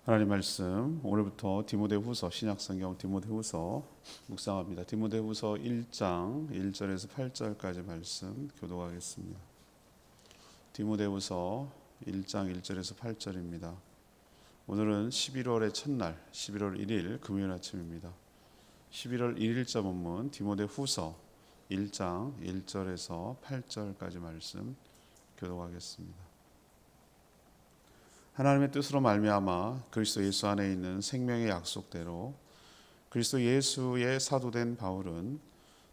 하나님 말씀 오늘부터 디모데후서 신약성경 디모데후서 묵상합니다. 디모데후서 1장 1절에서 8절까지 말씀 교독하겠습니다. 디모데후서 1장 1절에서 8절입니다. 오늘은 11월의 첫날 11월 1일 금요일 아침입니다. 11월 1일자 본문 디모데후서 1장 1절에서 8절까지 말씀 교독하겠습니다. 하나님의 뜻으로 말미암아 그리스도 예수 안에 있는 생명의 약속대로 그리스도 예수의 사도된 바울은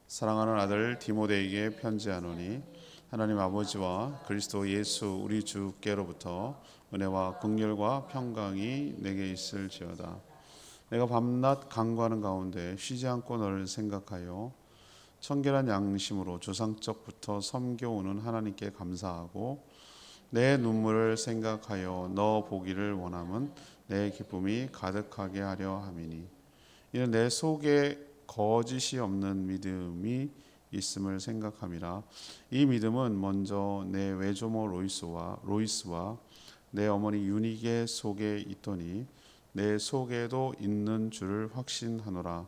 사랑하는 아들 디모데에게 편지하노니 하나님 아버지와 그리스도 예수 우리 주께로부터 은혜와 긍휼과 평강이 내게 있을지어다. 내가 밤낮 간구하는 가운데 쉬지 않고 너를 생각하여 청결한 양심으로 조상적부터 섬겨오는 하나님께 감사하고 내 눈물을 생각하여 너 보기를 원함은 내 기쁨이 가득하게 하려 함이니 이는 내 속에 거짓이 없는 믿음이 있음을 생각함이라. 이 믿음은 먼저 내 외조모 로이스와 내 어머니 유니게 속에 있더니 내 속에도 있는 줄을 확신하노라.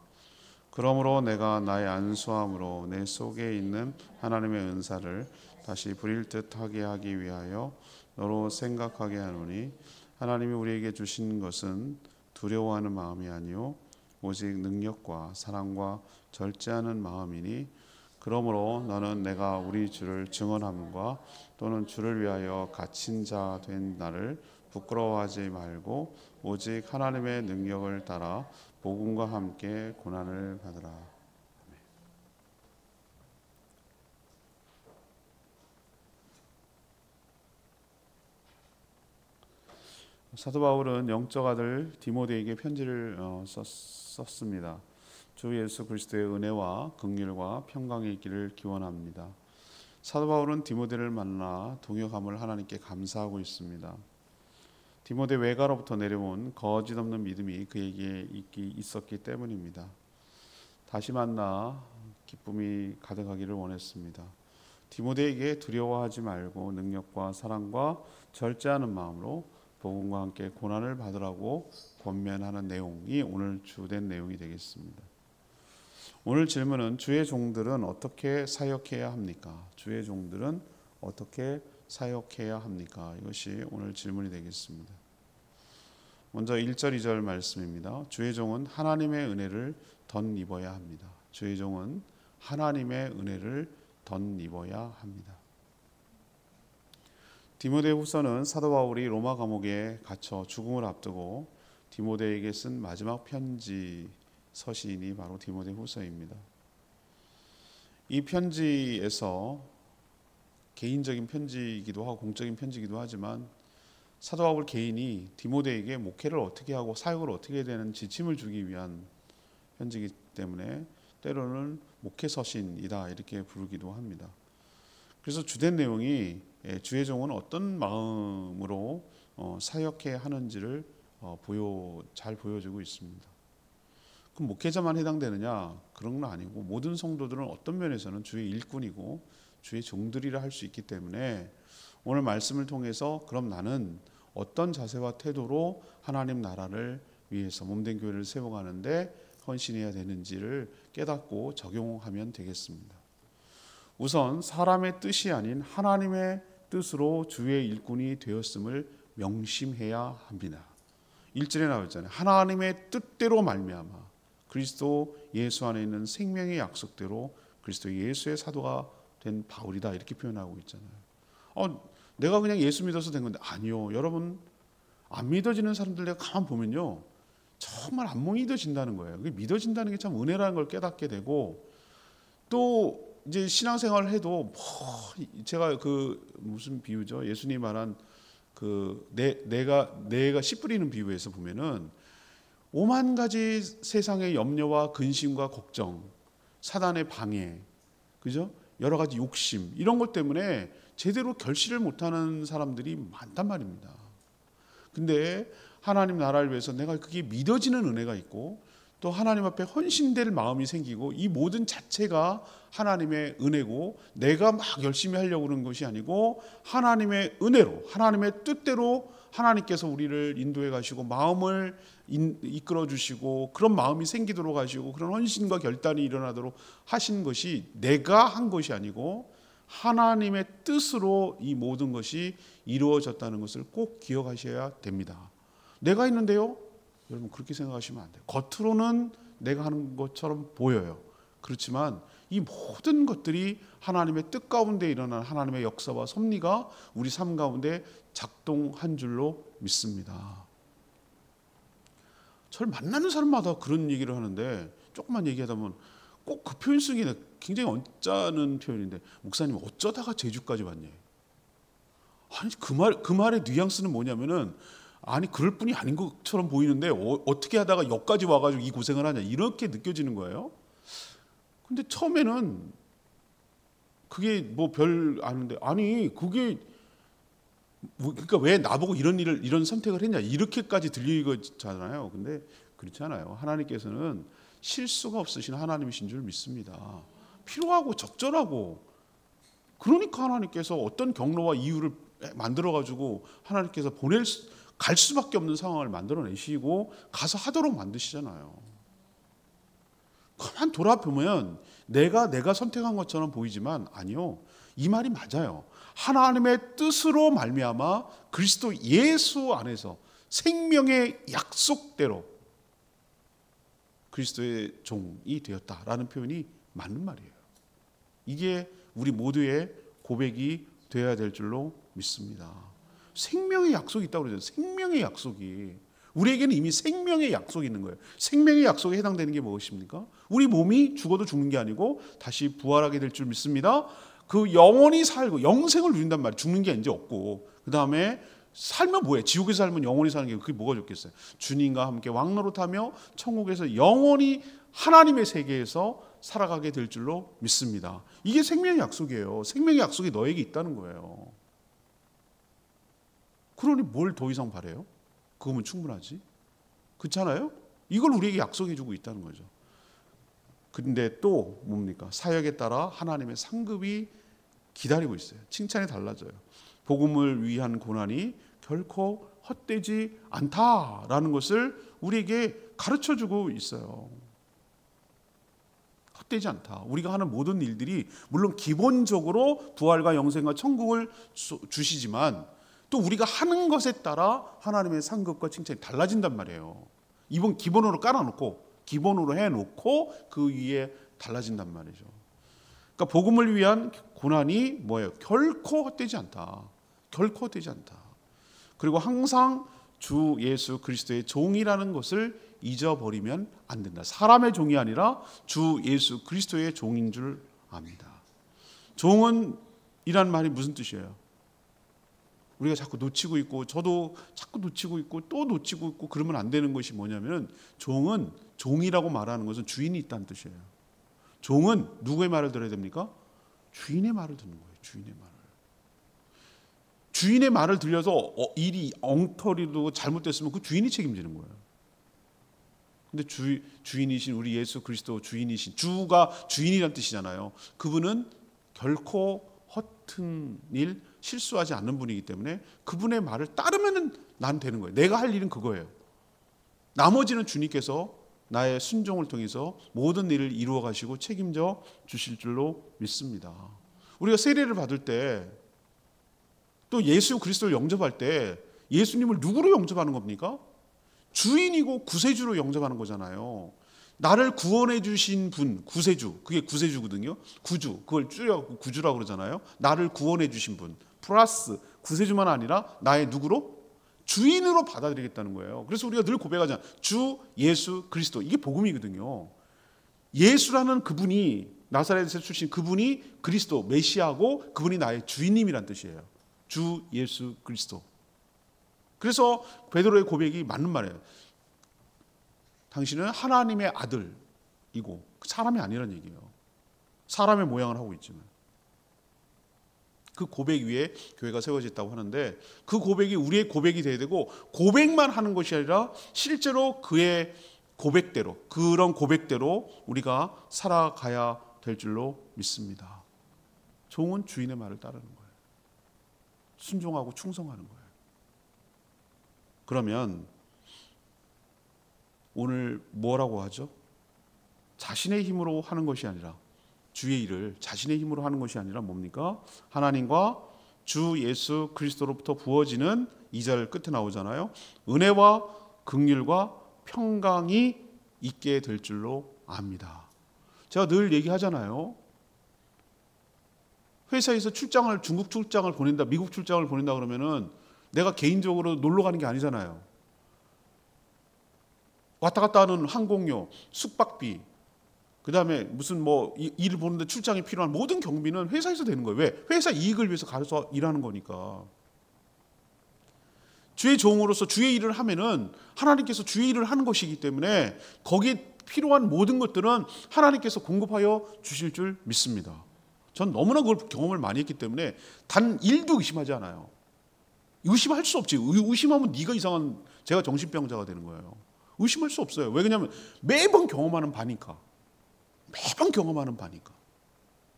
그러므로 내가 나의 안수함으로 내 속에 있는 하나님의 은사를 다시 부릴 듯하게 하기 위하여 너로 생각하게 하노니 하나님이 우리에게 주신 것은 두려워하는 마음이 아니요 오직 능력과 사랑과 절제하는 마음이니 그러므로 너는 내가 우리 주를 증언함과 또는 주를 위하여 갇힌 자 된 나를 부끄러워하지 말고 오직 하나님의 능력을 따라 복음과 함께 고난을 받으라. 사도 바울은 영적 아들 디모데에게 편지를 썼습니다. 주 예수 그리스도의 은혜와 긍휼과 평강이 있기를 기원합니다. 사도 바울은 디모데를 만나 동역함을 하나님께 감사하고 있습니다. 디모데 외가로부터 내려온 거짓 없는 믿음이 그에게 있었기 때문입니다. 다시 만나 기쁨이 가득하기를 원했습니다. 디모데에게 두려워하지 말고 능력과 사랑과 절제하는 마음으로 복음과 함께 고난을 받으라고 권면하는 내용이 오늘 주된 내용이 되겠습니다. 오늘 질문은 주의 종들은 어떻게 사역해야 합니까? 주의 종들은 어떻게 사역해야 합니까? 이것이 오늘 질문이 되겠습니다. 먼저 1절 2절 말씀입니다. 주의 종은 하나님의 은혜를 덧입어야 합니다. 주의 종은 하나님의 은혜를 덧입어야 합니다. 디모데후서는 사도 바울이 로마 감옥에 갇혀 죽음을 앞두고 디모데에게 쓴 마지막 편지 서신이 바로 디모데후서입니다. 이 편지에서 개인적인 편지이기도 하고 공적인 편지이기도 하지만 사도 바울 개인이 디모데에게 목회를 어떻게 하고 사역을 어떻게 해야 되는 지침을 주기 위한 편지이기 때문에 때로는 목회 서신이다 이렇게 부르기도 합니다. 그래서 주된 내용이 주의 종은 어떤 마음으로 사역해야 하는지를 잘 보여주고 있습니다. 그럼 목회자만 해당되느냐? 그런 건 아니고 모든 성도들은 어떤 면에서는 주의 일꾼이고 주의 종들이라 할 수 있기 때문에 오늘 말씀을 통해서 그럼 나는 어떤 자세와 태도로 하나님 나라를 위해서 몸된 교회를 세워가는데 헌신해야 되는지를 깨닫고 적용하면 되겠습니다. 우선 사람의 뜻이 아닌 하나님의 뜻으로 주의 일꾼이 되었음을 명심해야 합니다. 1절에 나와 있잖아요. 하나님의 뜻대로 말미암아 그리스도 예수 안에 있는 생명의 약속대로 그리스도 예수의 사도가 된 바울이다 이렇게 표현하고 있잖아요. 내가 그냥 예수 믿어서 된 건데 아니요. 여러분 안 믿어지는 사람들 내가 가만 보면요. 정말 안 믿어진다는 거예요. 믿어진다는 게 참 은혜라는 걸 깨닫게 되고 또 이제 신앙생활을 해도 제가 무슨 비유죠? 예수님이 말한 내가 씨 뿌리는 비유에서 보면은 오만 가지 세상의 염려와 근심과 걱정, 사단의 방해, 그죠? 여러 가지 욕심 이런 것 때문에 제대로 결실을 못하는 사람들이 많단 말입니다. 근데 하나님 나라를 위해서 내가 그게 믿어지는 은혜가 있고 또 하나님 앞에 헌신될 마음이 생기고 이 모든 자체가 하나님의 은혜고 내가 막 열심히 하려고 그러는 것이 아니고 하나님의 은혜로 하나님의 뜻대로 하나님께서 우리를 인도해 가시고 마음을 이끌어 주시고 그런 마음이 생기도록 하시고 그런 헌신과 결단이 일어나도록 하신 것이 내가 한 것이 아니고 하나님의 뜻으로 이 모든 것이 이루어졌다는 것을 꼭 기억하셔야 됩니다. 내가 있는데요, 여러분 그렇게 생각하시면 안 돼요. 겉으로는 내가 하는 것처럼 보여요. 그렇지만 이 모든 것들이 하나님의 뜻 가운데 일어난 하나님의 역사와 섭리가 우리 삶 가운데 작동한 줄로 믿습니다. 저를 만나는 사람마다 그런 얘기를 하는데, 조금만 얘기하다 보면 꼭 그 표현 쓰기 굉장히 언짢은 표현인데, 목사님 어쩌다가 제주까지 왔니? 아니 그 말의 뉘앙스는 뭐냐면은, 아니 그럴 뿐이 아닌 것처럼 보이는데 어떻게 하다가 여기까지 와가지고 이 고생을 하냐, 이렇게 느껴지는 거예요. 근데 처음에는 그게 뭐 별 아닌데, 아니 그게 그러니까 왜 나보고 이런 선택을 했냐, 이렇게까지 들리잖아요. 근데 그렇지 않아요. 하나님께서는 실수가 없으신 하나님이신 줄 믿습니다. 필요하고 적절하고, 그러니까 하나님께서 어떤 경로와 이유를 만들어 가지고 하나님께서 갈 수밖에 없는 상황을 만들어내시고 가서 하도록 만드시잖아요. 가만 돌아보면 내가 선택한 것처럼 보이지만 아니요, 이 말이 맞아요. 하나님의 뜻으로 말미암아 그리스도 예수 안에서 생명의 약속대로 그리스도의 종이 되었다라는 표현이 맞는 말이에요. 이게 우리 모두의 고백이 되어야 될 줄로 믿습니다. 생명의 약속이 있다고 그러죠. 생명의 약속이 우리에게는 이미 생명의 약속이 있는 거예요. 생명의 약속에 해당되는 게 무엇입니까? 우리 몸이 죽어도 죽는 게 아니고 다시 부활하게 될 줄 믿습니다. 그 영원히 살고 영생을 누린단 말이에요. 죽는 게 이제 없고, 그 다음에 살면 뭐예요? 지옥에서 살면 영원히 사는 게 그게 뭐가 좋겠어요? 주님과 함께 왕노릇하며 천국에서 영원히 하나님의 세계에서 살아가게 될 줄로 믿습니다. 이게 생명의 약속이에요. 생명의 약속이 너에게 있다는 거예요. 그러니 뭘 더 이상 바래요? 그거면 충분하지. 그렇잖아요? 이걸 우리에게 약속해 주고 있다는 거죠. 근데 또 뭡니까? 사역에 따라 하나님의 상급이 기다리고 있어요. 칭찬이 달라져요. 복음을 위한 고난이 결코 헛되지 않다라는 것을 우리에게 가르쳐주고 있어요. 헛되지 않다. 우리가 하는 모든 일들이 물론 기본적으로 부활과 영생과 천국을 주시지만 또 우리가 하는 것에 따라 하나님의 상급과 칭찬이 달라진단 말이에요. 이번 기본으로 깔아놓고, 기본으로 해놓고 그 위에 달라진단 말이죠. 그러니까 복음을 위한 고난이 뭐예요? 결코 헛되지 않다. 결코 헛되지 않다. 그리고 항상 주 예수 그리스도의 종이라는 것을 잊어버리면 안 된다. 사람의 종이 아니라 주 예수 그리스도의 종인 줄 압니다. 종은 이란 말이 무슨 뜻이에요? 우리가 자꾸 놓치고 있고, 저도 자꾸 놓치고 있고 또 놓치고 있고 그러면 안 되는 것이 뭐냐면, 종은, 종이라고 말하는 것은 주인이 있다는 뜻이에요. 종은 누구의 말을 들어야 됩니까? 주인의 말을 듣는 거예요. 주인의 말을. 주인의 말을 들려서 일이 엉터리로 잘못됐으면 그 주인이 책임지는 거예요. 근데 주인이신 우리 예수 그리스도 주인이신, 주가 주인이란 뜻이잖아요. 그분은 결코 허튼 일, 실수하지 않는 분이기 때문에 그분의 말을 따르면 난 되는 거예요. 내가 할 일은 그거예요. 나머지는 주님께서 나의 순종을 통해서 모든 일을 이루어 가시고 책임져 주실 줄로 믿습니다. 우리가 세례를 받을 때, 또 예수 그리스도를 영접할 때 예수님을 누구로 영접하는 겁니까? 주인이고 구세주로 영접하는 거잖아요. 나를 구원해 주신 분, 구세주, 그게 구세주거든요. 구주, 그걸 줄여서 구주라고 그러잖아요. 나를 구원해 주신 분 플러스 구세주만 아니라 나의 누구로? 주인으로 받아들이겠다는 거예요. 그래서 우리가 늘 고백하잖아요. 주 예수 그리스도, 이게 복음이거든요. 예수라는 그분이, 나사렛에서 출신 그분이 그리스도 메시아고, 그분이 나의 주인님이란 뜻이에요. 주 예수 그리스도. 그래서 베드로의 고백이 맞는 말이에요. 당신은 하나님의 아들이고, 사람이 아니란 얘기예요. 사람의 모양을 하고 있지만. 그 고백 위에 교회가 세워졌다고 하는데, 그 고백이 우리의 고백이 돼야 되고, 고백만 하는 것이 아니라 실제로 그의 고백대로, 그런 고백대로 우리가 살아가야 될 줄로 믿습니다. 종은 주인의 말을 따르는 거예요. 순종하고 충성하는 거예요. 그러면 오늘 뭐라고 하죠? 자신의 힘으로 하는 것이 아니라, 주의 일을 자신의 힘으로 하는 것이 아니라 뭡니까? 하나님과 주 예수 그리스도로부터 부어지는 2절 끝에 나오잖아요. 은혜와 긍휼과 평강이 있게 될 줄로 압니다. 제가 늘 얘기하잖아요. 회사에서 출장을, 중국 출장을 보낸다, 미국 출장을 보낸다 그러면은 내가 개인적으로 놀러 가는 게 아니잖아요. 왔다 갔다 하는 항공료, 숙박비, 그 다음에 무슨 뭐 일을 보는데 출장이 필요한 모든 경비는 회사에서 되는 거예요. 왜? 회사 이익을 위해서 가서 일하는 거니까. 주의 종으로서 주의 일을 하면은 하나님께서 주의 일을 하는 것이기 때문에 거기에 필요한 모든 것들은 하나님께서 공급하여 주실 줄 믿습니다. 전 너무나 그걸 경험을 많이 했기 때문에 단 1도 의심하지 않아요. 의심할 수 없지. 의심하면 네가 이상한, 제가 정신병자가 되는 거예요. 의심할 수 없어요. 왜 그러냐면 매번 경험하는 바니까. 매번 경험하는 바니까.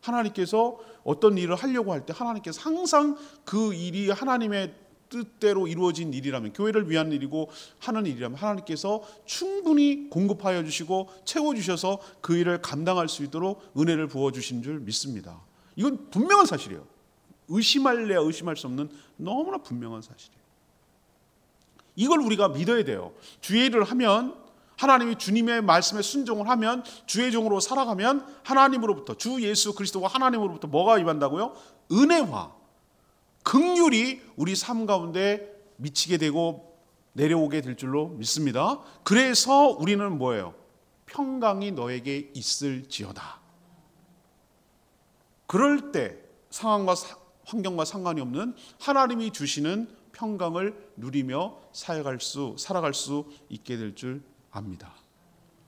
하나님께서 어떤 일을 하려고 할 때 하나님께서 항상 그 일이 하나님의 뜻대로 이루어진 일이라면, 교회를 위한 일이고 하는 일이라면 하나님께서 충분히 공급하여 주시고 채워주셔서 그 일을 감당할 수 있도록 은혜를 부어주신 줄 믿습니다. 이건 분명한 사실이에요. 의심할래야 의심할 수 없는 너무나 분명한 사실이에요. 이걸 우리가 믿어야 돼요. 주의 일을 하면, 하나님이 주님의 말씀에 순종을 하면, 주의 종으로 살아가면 하나님으로부터, 주 예수 그리스도와 하나님으로부터 뭐가 임한다고요? 은혜와 긍휼이 우리 삶 가운데 미치게 되고 내려오게 될 줄로 믿습니다. 그래서 우리는 뭐예요? 평강이 너에게 있을지어다. 그럴 때 상황과 환경과 상관이 없는 하나님이 주시는 평강을 누리며 살아갈 수 있게 될 줄 압니다.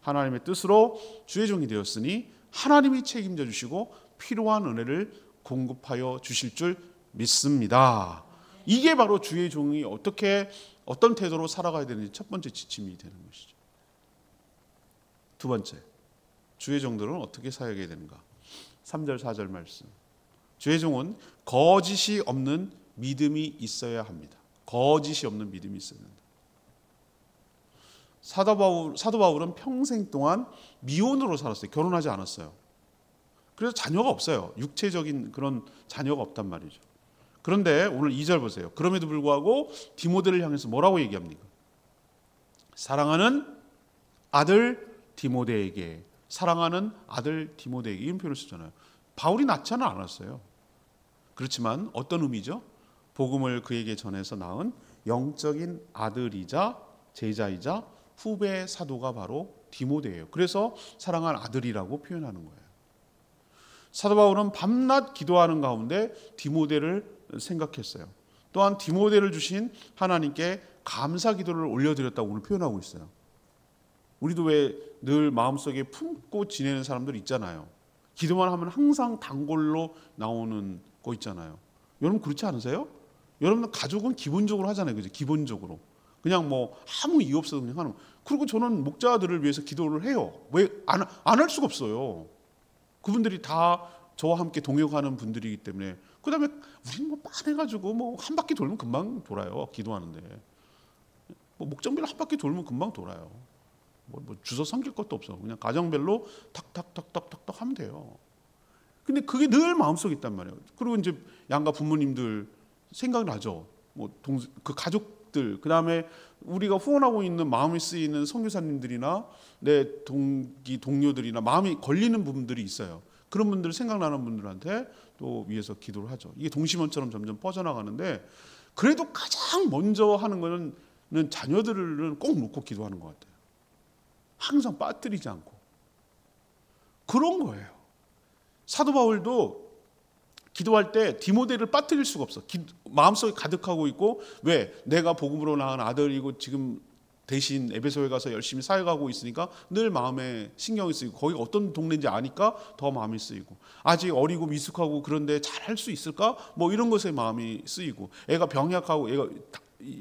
하나님의 뜻으로 주의 종이 되었으니 하나님이 책임져 주시고 필요한 은혜를 공급하여 주실 줄 믿습니다. 이게 바로 주의 종이 어떤 태도로 살아가야 되는지 첫 번째 지침이 되는 것이죠. 두 번째, 주의 종들은 어떻게 사역해야 되는가? 3절 4절 말씀. 주의 종은 거짓이 없는 믿음이 있어야 합니다. 거짓이 없는 믿음이 있어야 된다. 사도 바울은 평생 동안 미혼으로 살았어요. 결혼하지 않았어요. 그래서 자녀가 없어요. 육체적인 그런 자녀가 없단 말이죠. 그런데 오늘 2절 보세요. 그럼에도 불구하고 디모데를 향해서 뭐라고 얘기합니까? 사랑하는 아들 디모데에게, 사랑하는 아들 디모데에게, 이런 표현을 쓰잖아요. 바울이 낳지는 않았어요. 그렇지만 어떤 의미죠? 복음을 그에게 전해서 낳은 영적인 아들이자 제자이자 후배 사도가 바로 디모데예요. 그래서 사랑하는 아들이라고 표현하는 거예요. 사도 바울은 밤낮 기도하는 가운데 디모데를 생각했어요. 또한 디모데를 주신 하나님께 감사 기도를 올려드렸다고 오늘 표현하고 있어요. 우리도 왜 늘 마음속에 품고 지내는 사람들 있잖아요. 기도만 하면 항상 단골로 나오는 거 있잖아요. 여러분 그렇지 않으세요? 여러분 가족은 기본적으로 하잖아요. 그죠? 기본적으로. 그냥 뭐 아무 이유 없어도 그냥 하는 거. 그리고 저는 목자들을 위해서 기도를 해요. 왜 안 할 수가 없어요. 그분들이 다 저와 함께 동역하는 분들이기 때문에. 그다음에 우리는 뭐 빤해가지고 뭐 한 바퀴 돌면 금방 돌아요. 기도하는데 뭐 목장별로 한 바퀴 돌면 금방 돌아요. 뭐 주워 삼킬 것도 없어. 그냥 가정별로 탁탁탁탁탁탁 하면 돼요. 근데 그게 늘 마음속에 있단 말이에요. 그리고 이제 양가 부모님들 생각나죠. 뭐 그 가족들, 그 다음에 우리가 후원하고 있는 마음이 쓰이는 선교사님들이나 내 동료들이나 마음이 걸리는 부분들이 있어요. 그런 분들 생각나는 분들한테 또 위해서 기도를 하죠. 이게 동심원처럼 점점 퍼져나가는데 그래도 가장 먼저 하는 거는 자녀들은 꼭 놓고 기도하는 것 같아요. 항상 빠뜨리지 않고. 그런 거예요. 사도 바울도 기도할 때 디모데를 빠뜨릴 수가 없어. 마음속에 가득하고 있고, 왜? 내가 복음으로 낳은 아들이고 지금 대신 에베소에 가서 열심히 사역하고 있으니까 늘 마음에 신경이 쓰이고, 거기가 어떤 동네인지 아니까 더 마음이 쓰이고, 아직 어리고 미숙하고 그런데 잘할 수 있을까? 뭐 이런 것에 마음이 쓰이고, 애가 병약하고 애가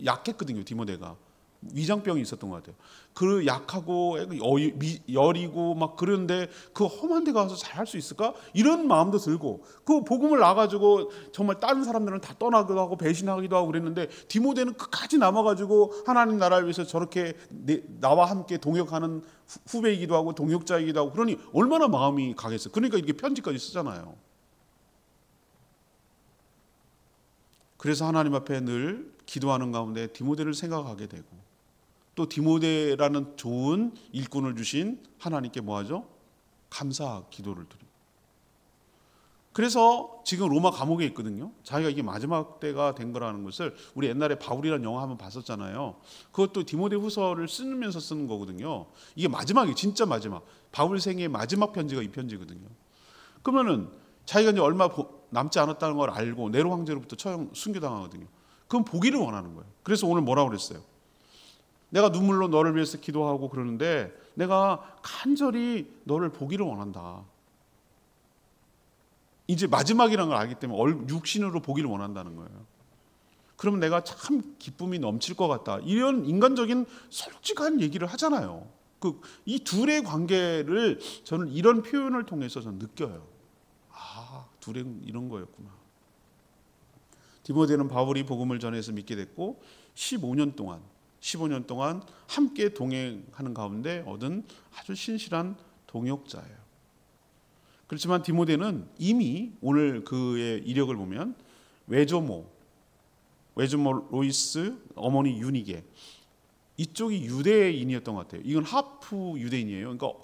약했거든요. 디모데가 위장병이 있었던 것 같아요. 그 약하고 여리고 막 그런데 그 험한 데 가서 잘할 수 있을까? 이런 마음도 들고 그 복음을 나가지고 정말 다른 사람들은 다 떠나기도 하고 배신하기도 하고 그랬는데 디모데는 끝까지 남아가지고 하나님 나라를 위해서 저렇게 나와 함께 동역하는 후배이기도 하고 동역자이기도 하고 그러니 얼마나 마음이 강했어요. 그러니까 이렇게 편지까지 쓰잖아요. 그래서 하나님 앞에 늘 기도하는 가운데 디모데를 생각하게 되고 또 디모데라는 좋은 일꾼을 주신 하나님께 뭐하죠? 감사 기도를 드리고 그래서 지금 로마 감옥에 있거든요. 자기가 이게 마지막 때가 된 거라는 것을 우리 옛날에 바울이라는 영화 한번 봤었잖아요. 그것도 디모데 후서를 쓰면서 쓰는 거거든요. 이게 마지막이 진짜 마지막 바울 생애의 마지막 편지가 이 편지거든요. 그러면은 자기가 이제 얼마 남지 않았다는 걸 알고 네로 황제로부터 처형 순교당하거든요. 그럼 보기를 원하는 거예요. 그래서 오늘 뭐라고 그랬어요? 내가 눈물로 너를 위해서 기도하고 그러는데 내가 간절히 너를 보기를 원한다. 이제 마지막이라는 걸 알기 때문에 육신으로 보기를 원한다는 거예요. 그러면 내가 참 기쁨이 넘칠 것 같다. 이런 인간적인 솔직한 얘기를 하잖아요. 이 둘의 관계를 저는 이런 표현을 통해서 저는 느껴요. 아, 둘의 이런 거였구나. 디모데는 바울이 복음을 전해서 믿게 됐고 15년 동안 함께 동행하는 가운데 얻은 아주 신실한 동역자예요. 그렇지만 디모데는 이미 오늘 그의 이력을 보면 외조모 로이스, 어머니 유니게 이쪽이 유대인이었던 것 같아요. 이건 하프 유대인이에요. 그러니까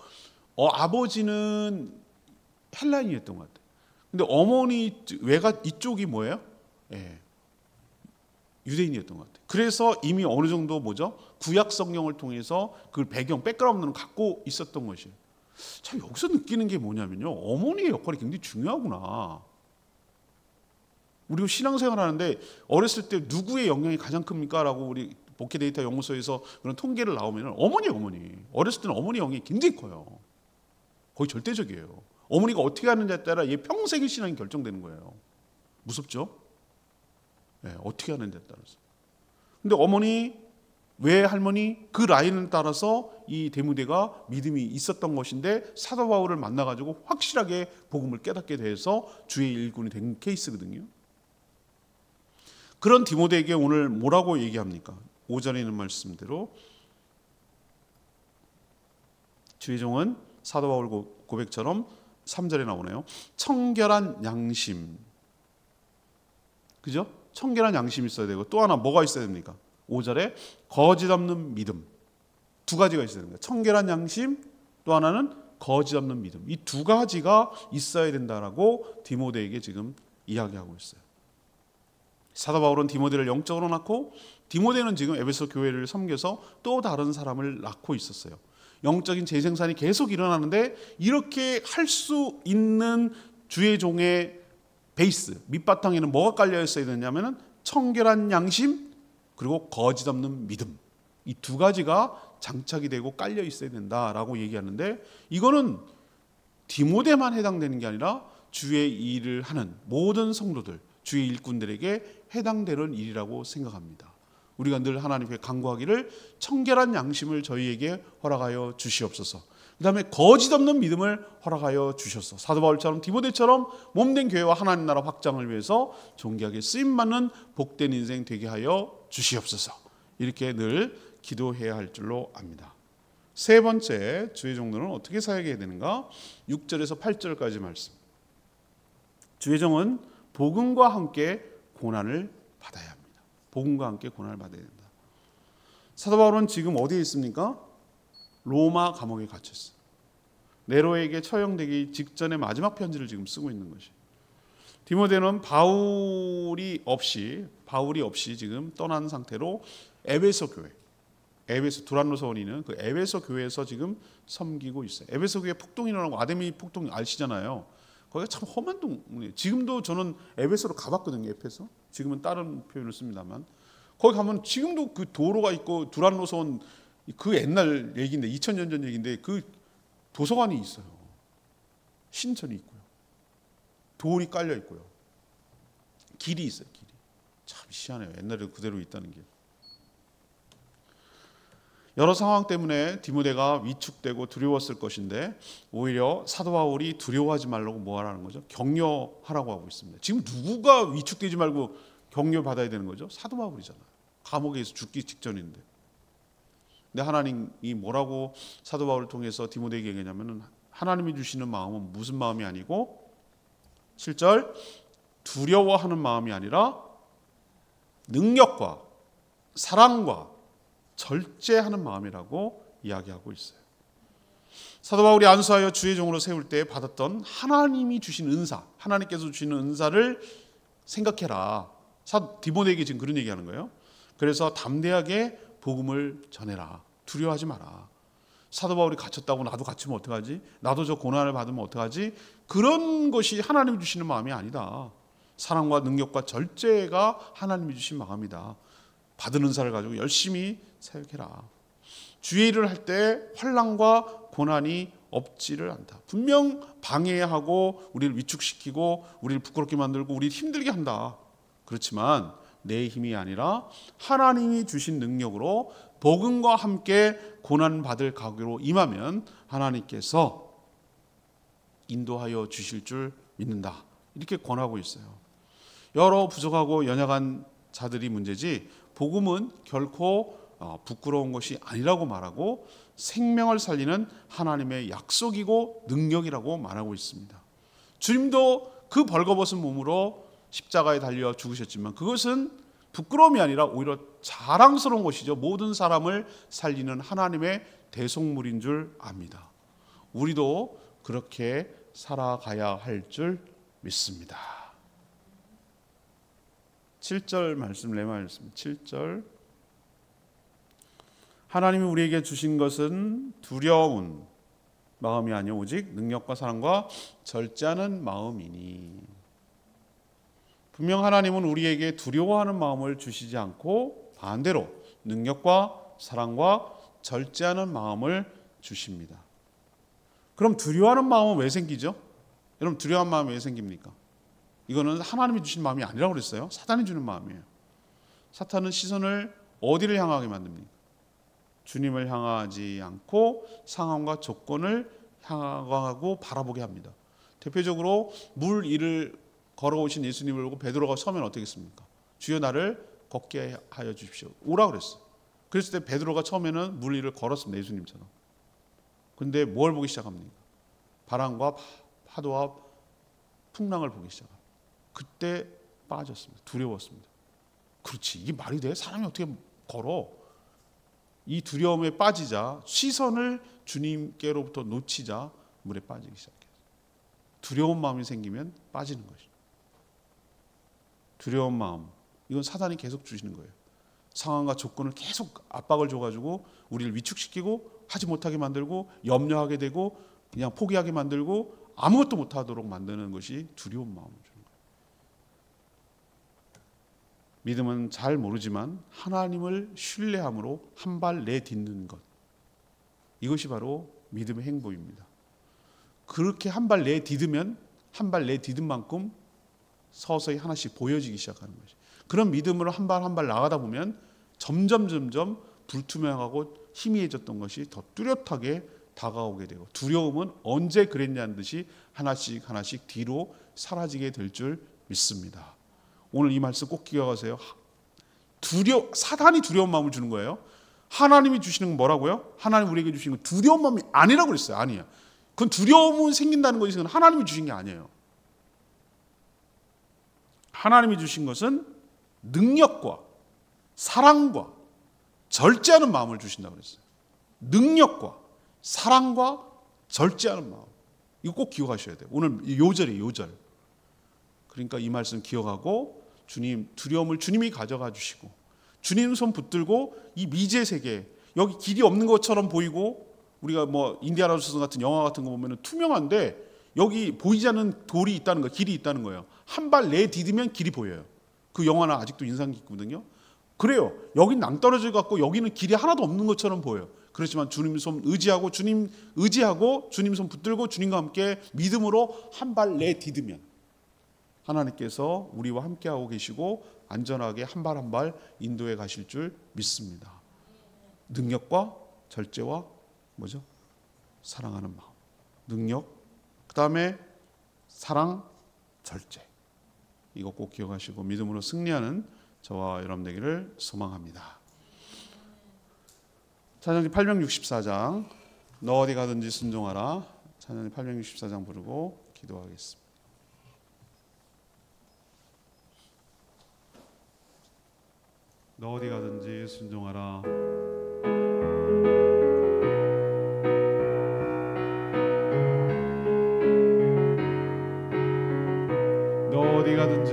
아버지는 헬라인이었던 것 같아요. 근데 어머니 외가 이쪽이 뭐예요? 예, 유대인이었던 것 같아요. 그래서 이미 어느 정도 뭐죠? 구약 성경을 통해서 그 배경, 백그라운드는 갖고 있었던 것이에요. 참 여기서 느끼는 게 뭐냐면요. 어머니의 역할이 굉장히 중요하구나. 우리가 신앙생활 하는데 어렸을 때 누구의 영향이 가장 큽니까? 라고 우리 복귀데이터 연구소에서 그런 통계를 나오면 어머니. 어렸을 때는 어머니 영향이 굉장히 커요. 거의 절대적이에요. 어머니가 어떻게 하느냐에 따라 얘 평생의 신앙이 결정되는 거예요. 무섭죠? 네, 어떻게 하느냐에 따라서. 근데 어머니, 외할머니 그 라인을 따라서 이 디모데가 믿음이 있었던 것인데 사도 바울을 만나가지고 확실하게 복음을 깨닫게 돼서 주의 일꾼이 된 케이스거든요. 그런 디모데에게 오늘 뭐라고 얘기합니까? 5절에 있는 말씀대로 주의 종은 사도 바울 고백처럼 3절에 나오네요. 청결한 양심. 그죠? 청결한 양심이 있어야 되고 또 하나 뭐가 있어야 됩니까? 5절에 거짓 없는 믿음. 두 가지가 있어야 됩니다. 청결한 양심, 또 하나는 거짓 없는 믿음. 이 두 가지가 있어야 된다라고 디모데에게 지금 이야기하고 있어요. 사도 바울은 디모데를 영적으로 낳고 디모데는 지금 에베소 교회를 섬겨서 또 다른 사람을 낳고 있었어요. 영적인 재생산이 계속 일어나는데 이렇게 할 수 있는 주의 종의 베이스, 밑바탕에는 뭐가 깔려 있어야 되냐면은 청결한 양심 그리고 거짓 없는 믿음. 이 두 가지가 장착이 되고 깔려 있어야 된다라고 얘기하는데 이거는 디모데만 해당되는 게 아니라 주의 일을 하는 모든 성도들, 주의 일꾼들에게 해당되는 일이라고 생각합니다. 우리가 늘 하나님께 간구하기를 청결한 양심을 저희에게 허락하여 주시옵소서. 그 다음에 거짓 없는 믿음을 허락하여 주셔서 사도 바울처럼 디모데처럼 몸된 교회와 하나님 나라 확장을 위해서 존귀하게 쓰임받는 복된 인생 되게 하여 주시옵소서. 이렇게 늘 기도해야 할 줄로 압니다. 세 번째 주의 종들은 어떻게 사역해야 되는가? 6절에서 8절까지 말씀. 주의 종은 복음과 함께 고난을 받아야 합니다. 복음과 함께 고난을 받아야 된다. 사도 바울은 지금 어디에 있습니까? 로마 감옥에 갇혔어요. 네로에게 처형되기 직전의 마지막 편지를 지금 쓰고 있는 것이. 디모데는 바울이 없이 지금 떠난 상태로 에베소 교회, 에베소 두란노서원이는 그 에베소 교회에서 지금 섬기고 있어요. 에베소 교회 폭동이 일어나고 아데미 폭동 아시잖아요. 거기가 참 험한 동네. 지금도 저는 에베소로 가봤거든요. 에페소. 지금은 다른 표현을 씁니다만 거기 가면 지금도 그 도로가 있고 두란노서원 그 옛날 얘기인데 2000년 전 얘기인데 그 도서관이 있어요. 신천이 있고요. 돌이 깔려 있고요. 길이 있어요. 길이. 참 희한해요. 옛날에 그대로 있다는 게. 여러 상황 때문에 디모데가 위축되고 두려웠을 것인데 오히려 사도 바울이 두려워하지 말라고 뭐 하라는 거죠? 격려하라고 하고 있습니다. 지금 누구가 위축되지 말고 격려 받아야 되는 거죠? 사도 바울이잖아요. 감옥에서 죽기 직전인데. 근데 하나님이 뭐라고 사도 바울을 통해서 디모데에게 얘기하냐면은 하나님이 주시는 마음은 무슨 마음이 아니고 7절 두려워하는 마음이 아니라 능력과 사랑과 절제하는 마음이라고 이야기하고 있어요. 사도 바울이 안수하여 주의 종으로 세울 때 받았던 하나님이 주신 은사, 하나님께서 주시는 은사를 생각해라. 디모데에게 지금 그런 얘기하는 거예요. 그래서 담대하게 복음을 전해라. 두려워하지 마라. 사도 바울이 갇혔다고 나도 갇히면 어떡하지? 나도 저 고난을 받으면 어떡하지? 그런 것이 하나님이 주시는 마음이 아니다. 사랑과 능력과 절제가 하나님이 주신 마음이다. 받은 은사를 가지고 열심히 사역해라. 주의 일을 할 때 환난과 고난이 없지를 않다. 분명 방해하고 우리를 위축시키고 우리를 부끄럽게 만들고 우리를 힘들게 한다. 그렇지만 내 힘이 아니라 하나님이 주신 능력으로 복음과 함께 고난받을 각오로 임하면 하나님께서 인도하여 주실 줄 믿는다. 이렇게 권하고 있어요. 여러 부족하고 연약한 자들이 문제지 복음은 결코 부끄러운 것이 아니라고 말하고 생명을 살리는 하나님의 약속이고 능력이라고 말하고 있습니다. 주님도 그 벌거벗은 몸으로 십자가에 달려 죽으셨지만 그것은 부끄러움이 아니라 오히려 자랑스러운 것이죠. 모든 사람을 살리는 하나님의 대속물인 줄 압니다. 우리도 그렇게 살아가야 할 줄 믿습니다. 7절 말씀 레마였습니다. 7절 하나님이 우리에게 주신 것은 두려운 마음이 아니요 오직 능력과 사랑과 절제하는 마음이니. 분명 하나님은 우리에게 두려워하는 마음을 주시지 않고 반대로 능력과 사랑과 절제하는 마음을 주십니다. 그럼 두려워하는 마음은 왜 생기죠? 여러분 두려워하는 마음이 왜 생깁니까? 이거는 하나님이 주신 마음이 아니라고 그랬어요. 사탄이 주는 마음이에요. 사탄은 시선을 어디를 향하게 만듭니까? 주님을 향하지 않고 상황과 조건을 향하고 바라보게 합니다. 대표적으로 물 위를 걸어오신 예수님을 보고 베드로가 서면 어떻겠습니까? 주여 나를 걷게 하여 주십시오. 오라 그랬어요. 그랬을 때 베드로가 처음에는 물 위를 걸었습니다. 예수님처럼. 그런데 뭘 보기 시작합니까? 바람과 파도와 풍랑을 보기 시작합니다. 그때 빠졌습니다. 두려웠습니다. 그렇지, 이게 말이 돼? 사람이 어떻게 걸어? 이 두려움에 빠지자 시선을 주님께로부터 놓치자 물에 빠지기 시작해요. 두려운 마음이 생기면 빠지는 것이죠. 두려운 마음, 이건 사단이 계속 주시는 거예요. 상황과 조건을 계속 압박을 줘가지고 우리를 위축시키고 하지 못하게 만들고 염려하게 되고 그냥 포기하게 만들고 아무것도 못하도록 만드는 것이 두려운 마음을 주는 거예요. 믿음은 잘 모르지만 하나님을 신뢰함으로 한 발 내딛는 것, 이것이 바로 믿음의 행보입니다. 그렇게 한 발 내딛으면 한 발 내딛은 만큼 서서히 하나씩 보여지기 시작하는 것이. 그런 믿음으로 한 발 한 발 나가다 보면 점점 불투명하고 희미해졌던 것이 더 뚜렷하게 다가오게 되고 두려움은 언제 그랬냐는 듯이 하나씩 뒤로 사라지게 될 줄 믿습니다. 오늘 이 말씀 꼭 기억하세요. 사탄이 두려운 마음을 주는 거예요. 하나님이 주시는 건 뭐라고요? 하나님 우리에게 주시는 건 두려운 마음이 아니라고 그랬어요. 아니에요. 그건 두려움은 생긴다는 것이 하나님이 주신 게 아니에요. 하나님이 주신 것은 능력과 사랑과 절제하는 마음을 주신다고 그랬어요. 능력과 사랑과 절제하는 마음. 이거 꼭 기억하셔야 돼요. 오늘 요절이에요. 요절. 그러니까 이 말씀 기억하고 주님 두려움을 주님이 가져가 주시고 주님 손 붙들고 이 미지의 세계, 여기 길이 없는 것처럼 보이고 우리가 뭐 인디아나 존스 같은 영화 같은 거 보면 투명한데 여기 보이지 않는 돌이 있다는 거, 길이 있다는 거예요. 한 발 내디디면 길이 보여요. 그 영화는 아직도 인상 깊거든요. 그래요. 여긴 낭떠러져 갖고 여기는 길이 하나도 없는 것처럼 보여요. 그렇지만 주님 손 의지하고 주님 손 붙들고 주님과 함께 믿음으로 한 발 내디디면 하나님께서 우리와 함께하고 계시고 안전하게 한 발 한 발 인도해 가실 줄 믿습니다. 능력과 절제와 뭐죠? 사랑하는 마음, 능력, 그 다음에 사랑, 절제. 이거 꼭 기억하시고 믿음으로 승리하는 저와 여러분 되기를 소망합니다. 찬양지 864장 너 어디 가든지 순종하라. 찬양지 864장 부르고 기도하겠습니다. 너 어디 가든지 순종하라. 너 어디 가든지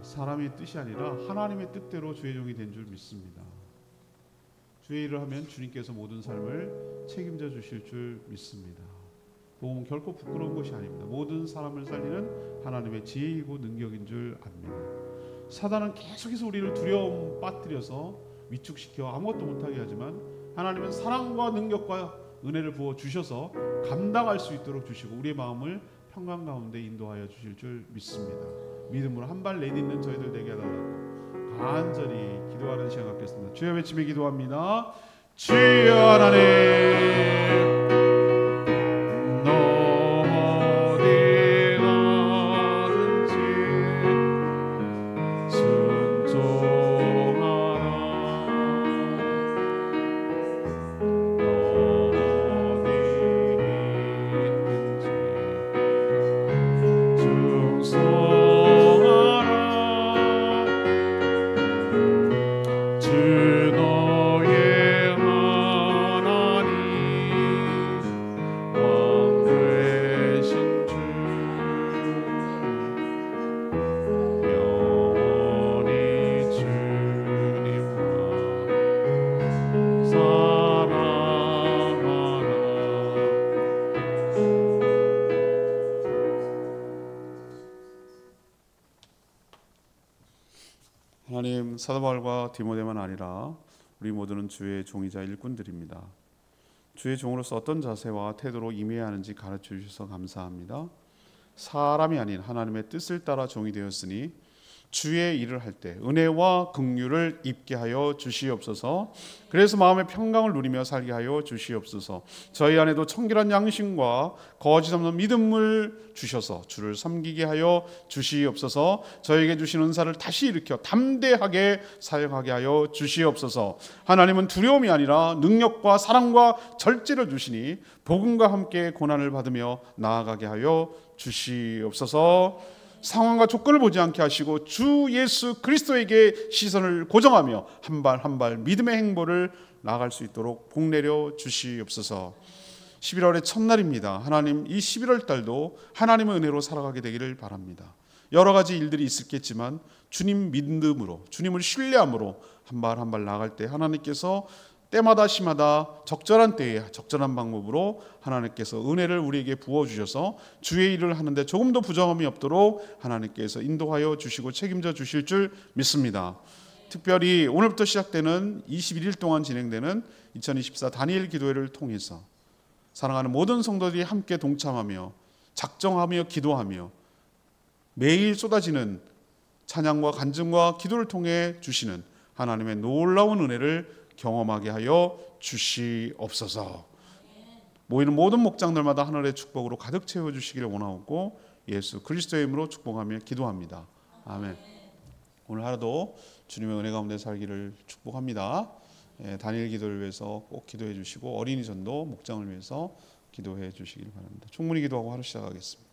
사람의 뜻이 아니라 하나님의 뜻대로 주의 종이 된 줄 믿습니다. 주의 일을 하면 주님께서 모든 삶을 책임져 주실 줄 믿습니다. 복음은 결코 부끄러운 것이 아닙니다. 모든 사람을 살리는 하나님의 지혜이고 능력인 줄 압니다. 사단은 계속해서 우리를 두려움 빠뜨려서 위축시켜 아무것도 못하게 하지만 하나님은 사랑과 능력과 은혜를 부어 주셔서 감당할 수 있도록 주시고 우리의 마음을 평강 가운데 인도하여 주실 줄 믿습니다. 믿음으로 한 발 내딛는 저희들 되게 해달라고 간절히 기도하는 시간 갖겠습니다. 주여 외치며 기도합니다. 주여 하나님 하나님, 사도 바울과 디모데만 아니라 우리 모두는 주의 종이자 일꾼들입니다. 주의 종으로서 어떤 자세와 태도로 임해야 하는지 가르쳐 주셔서 감사합니다. 사람이 아닌 하나님의 뜻을 따라 종이 되었으니 주의 일을 할 때 은혜와 긍휼을 입게 하여 주시옵소서. 그래서 마음의 평강을 누리며 살게 하여 주시옵소서. 저희 안에도 청결한 양심과 거짓 없는 믿음을 주셔서 주를 섬기게 하여 주시옵소서. 저에게 주신 은사를 다시 일으켜 담대하게 사용하게 하여 주시옵소서. 하나님은 두려움이 아니라 능력과 사랑과 절제를 주시니 복음과 함께 고난을 받으며 나아가게 하여 주시옵소서. 상황과 조건을 보지 않게 하시고 주 예수 그리스도에게 시선을 고정하며 한 발 한 발 믿음의 행보를 나아갈 수 있도록 복 내려 주시옵소서. 11월의 첫날입니다. 하나님, 이 11월 달도 하나님의 은혜로 살아가게 되기를 바랍니다. 여러 가지 일들이 있겠지만 주님 믿음으로, 주님을 신뢰함으로 한 발 한 발 나아갈 때 하나님께서 때마다 시마다 적절한 때에 적절한 방법으로 하나님께서 은혜를 우리에게 부어주셔서 주의 일을 하는데 조금도 부정함이 없도록 하나님께서 인도하여 주시고 책임져 주실 줄 믿습니다. 특별히 오늘부터 시작되는 21일 동안 진행되는 2024 다니엘 기도회를 통해서 사랑하는 모든 성도들이 함께 동참하며 작정하며 기도하며 매일 쏟아지는 찬양과 간증과 기도를 통해 주시는 하나님의 놀라운 은혜를 경험하게 하여 주시옵소서. 모이는 모든 목장들마다 하늘의 축복으로 가득 채워주시기를 원하고 예수 그리스도의 이름으로 축복하며 기도합니다. 아멘. 오늘 하루도 주님의 은혜 가운데 살기를 축복합니다. 다니엘 기도를 위해서 꼭 기도해 주시고 어린이 전도 목장을 위해서 기도해 주시길 바랍니다. 충분히 기도하고 하루 시작하겠습니다.